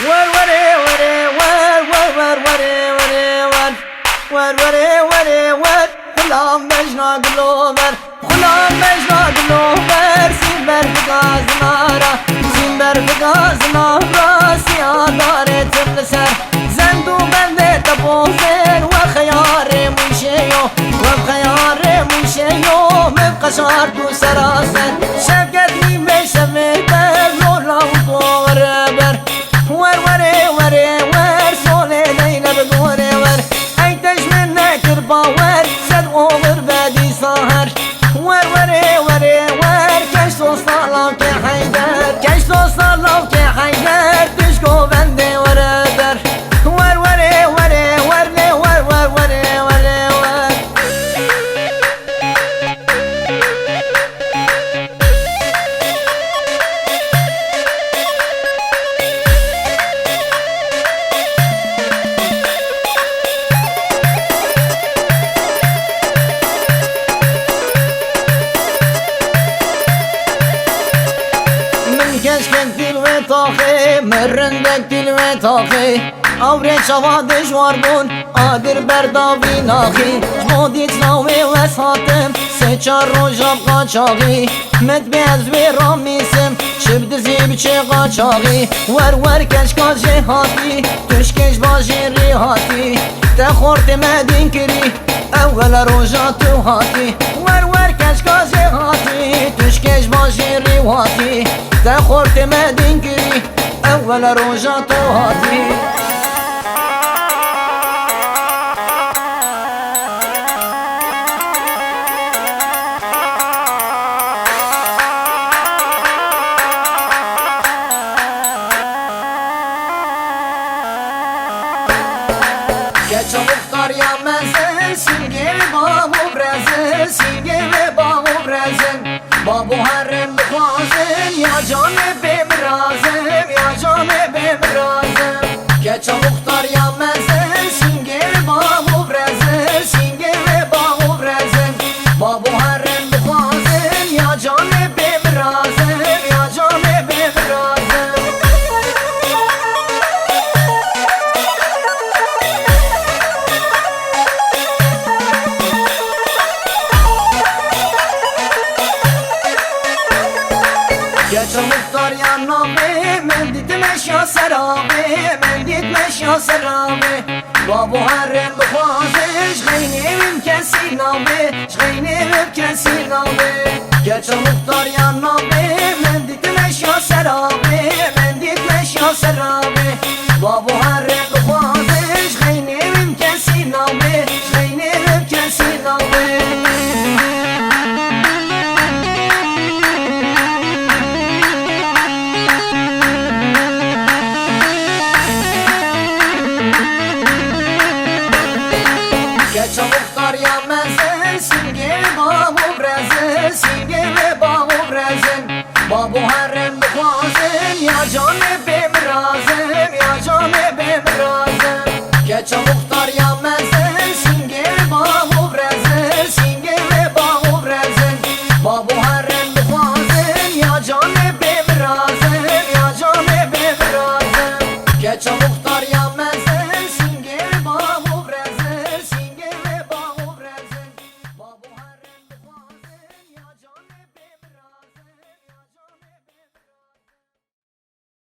ور وره وره ور ور ور وره وره ور ور وره وره ور غلام مجنا گلوبر غلام مجنا گلوبر سیمبر بگازنارا سیمبر بگازنارا سیاداره تملسر زندو بنده تبوزر و خیار موشیو و خیار موشیو مبقشار تو سراسر شفقت نیمه شفقت لولا و قربر ور وره وره ور سوله لیله بگوره ور ایتش من نکر باور سد اوور بدی سهر ور وره وره ور کش تو سالاو که حیدر کش تو سالاو که حیدر دشگو بنده وره در ور وره وره ورله ور ور وره وره ور Keşkek dil ve tahi, merrendek dil ve tahi Avre çava dejvar bun, adir berdavi nahi Jmodit navi ve satim, seçar rojab qaçağı Medbez ve ramisim, şibdizi biçe qaçağı Ver ver keşka cihati, tüşkeş baji rihati Te khorti medin kiri, evvela roja tu hati Ver ver keşka cihati, tüşkeş baji rihati Te khorti medin kiri, evvela roja tu hati Geçe muhtar ya menzel, simge ve babu brezel Simge ve babu brezel Babu harem bukhazel, ya cane bemrazem Ya cane bemrazem Geçe muhtar ya menzel, simge ve babu brezel Simge ve babu brezel Babu harem bukhazel, ya cane bemrazem Ya cane bemrazem Geçe muhtar yaname, men ditmeş ya serabe Men ditmeş ya serabe Babu harem bukhazel, şgeynevim kesin nabe Şgeynevim kesin nabe Geçe muhtar yaname, men ditmeş ya serabe Men ditmeş ya serabe Babu harem bukhazel, şgeynevim kesin nabe Şgeynevim kesin nabe Geçe muhtar ya menzel, simge ve babu brezel Simge ve babu brezel Babu harem bukhazel, ya cane bemrazem Ya cane bemrazem Geçe muhtar ya menzel, simge ve babu brezel Simge ve babu brezel Babu harem bukhazel, ya cane bemrazem Ya cane bemrazem Geçe